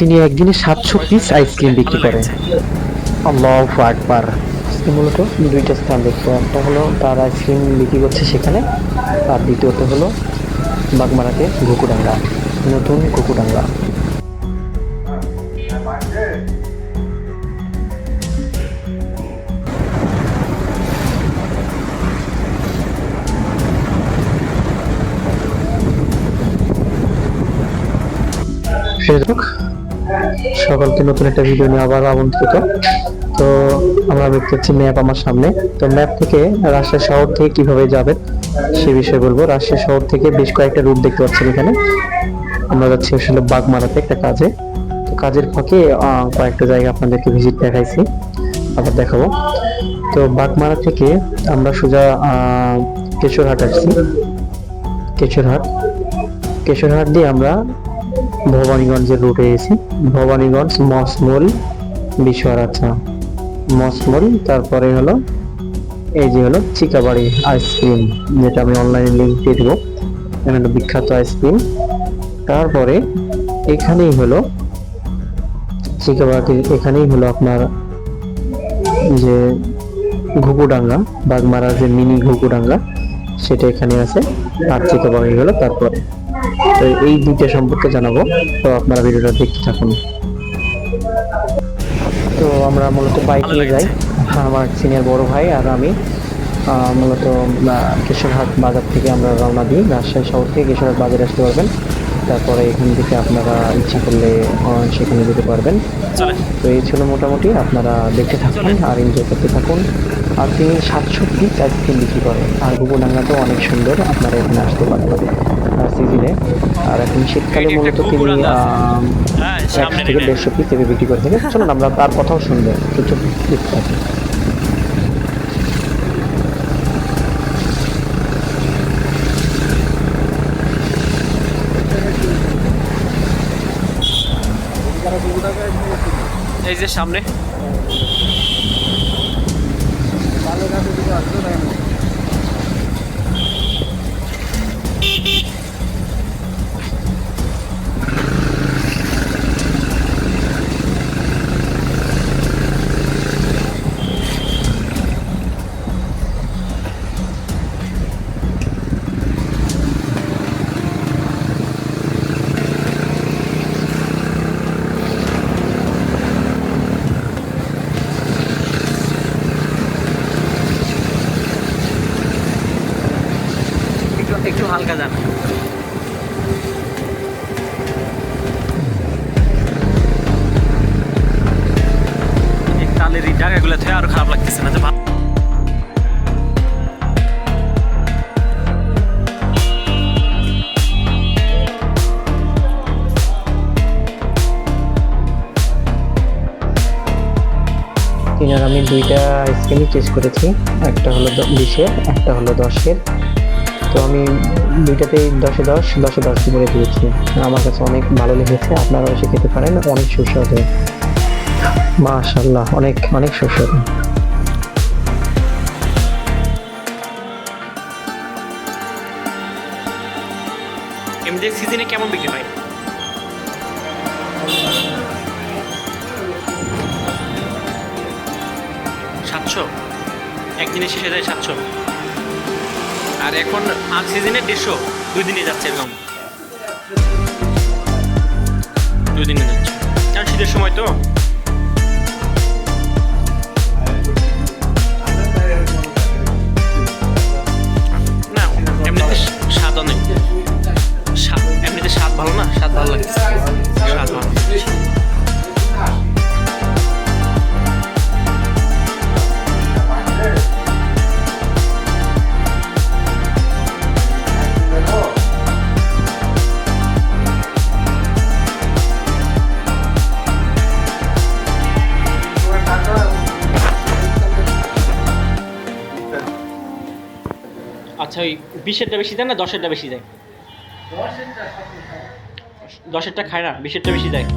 তিনি একদিনে 700 piece ice cream বিক্রি করেন। আল্লাহু আকবার। মূলত দুইটা স্থান দেখবো, একটা হলো তার আইসক্রিম বিক্রি করছে সেখানে, আর দ্বিতীয়ত হলো বাগমারাতে ঘুঘুডাঙ্গা, নতুন ঘুঘুডাঙ্গা। সকলকে নতুন একটা ভিডিও নিয়ে আবার আমন্ত্রিত। তো আমরা দেখতে পাচ্ছি ম্যাপ আমার সামনে। তো ম্যাপ থেকে রাজশাহী শহর থেকে কিভাবে যাবেন সে বিষয়ে বলবো। রাজশাহী শহর থেকে বেশ কয়েকটা রুট দেখতে পাচ্ছেন এখানে। আমরা যাচ্ছি আসলে বাগমারাতে একটা কাজে। তো কাজের ফাঁকে কয়েকটা জায়গা আপনাদেরকে ভিজিট দেখাইছি, আবার দেখাবো। তো বাগমারা থেকে আমরা সোজা কেশরহাট আসছি। কেশরহাট দিয়ে আমরা ভবানীগঞ্জের রুটে এসেছি। ভবানীগঞ্জ, মসমল, বিশ্বরাচ্ছা, মসমল, তারপরে হলো এই যে হলো চিকাবাড়ি আইসক্রিম, যেটা আমি অনলাইনে লিঙ্ক দিয়ে দেবো। এখানে বিখ্যাত আইসক্রিম। তারপরে এখানেই হলো চিকাবাড়ি, এখানেই হলো আপনার যে ঘুঘুডাঙ্গা, বাগমারার যে মিনি ঘুঘুডাঙ্গা সেটা এখানে আছে। আর চিকাবাড়ি হলো তারপরে। তো এই দুইটা সম্পর্কে জানাবো, তো আপনারা ভিডিওটা দেখতে থাকুন। তো আমরা মূলত বাইক নিয়ে যাই, আমার সিনিয়র বড় ভাই আর আমি। মূলত কেশরহাট বাজার থেকে আমরা রওনা দিই। রাজশাহী শহর থেকে কেশরহাট বাজারে আসতে পারবেন, তারপরে এখান থেকে আপনারা ইচ্ছা করলে সেখানে যেতে পারবেন। তো এই ছিল মোটামুটি, আপনারা দেখতে থাকুন আর এনজয় করতে থাকুন। আর তিনি 700 পিস আইসক্রিম বিক্রি করেন। আর ঘুঘুডাঙ্গাটাও অনেক সুন্দর, আপনারা এখানে আসতে পারবেন সিজনে। আর এখন শীতকালে মূলত তিনি 100 থেকে 150 পিস থেকে বিক্রি করে থাকেন। চলুন আমরা তার কথাও শুনবো, কিছু দেখতে থাকি। এই যে সামনে একটু হালকা যান। টালের এই জায়গাগুলো থেকে আরো খারাপ লাগতেছে না যে আর আমি দুইটা আইসক্রিমই টেস্ট করেছি, একটা হলো 20-এর, একটা হলো 10-এর। তো আমি দুইটাতেই 10-এ 10, 10-এ 10 করে দিয়েছি। আমার কাছে অনেক ভালো লেগেছে, আপনারাও এসে খেতে পারেন, অনেক সুস্বাদু। মাশাআল্লাহ, অনেক অনেক সুস্বাদু। এমনি সিজনে কেমন বিক্রি হয়? 700 একদিনে শেষে যায় 700। আর এখন আম সিজনে 150, 2 দিনে যাচ্ছে এরকম, 2 দিনে যাচ্ছে, কারণ শীতের সময় তো। না এমনিতে স্বাদ অনেক, এমনিতে স্বাদ ভালো না, স্বাদ ভালো লাগছে, স্বাদ ভালো। আচ্ছা, ওই 20-এরটা বেশি দেয় না 10-এরটা বেশি দেয়? 10-এরটা খায় না, 20-এরটা বেশি দেয়।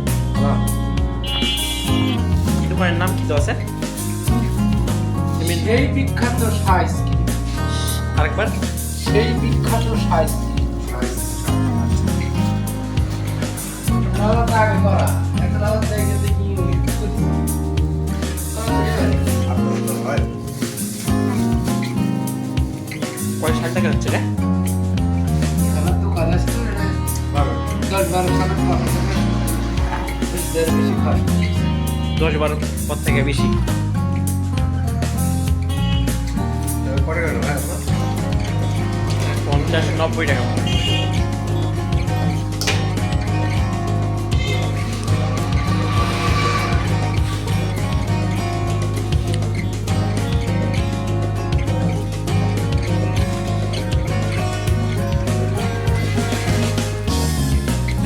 দোকানের নাম কি তো আছে? সেই বিখ্যাত আইসক্রিম। আরেকবার, সেই বিখ্যাত আইসক্রিম। আগে করা, এখন টাকা হচ্ছে রে? আমার দোকান আছে তো, এটা 10-12 খানা খাওয়া বেশি খায় 10-12 পর থেকে বেশি। পরে গেল ভাই 50-90 টাকা।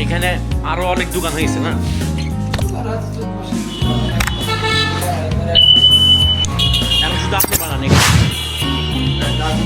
এখানে আরো অনেক দোকান হয়েছে না? তারা তো বসে এখন শুধু আপনি বানান দাদি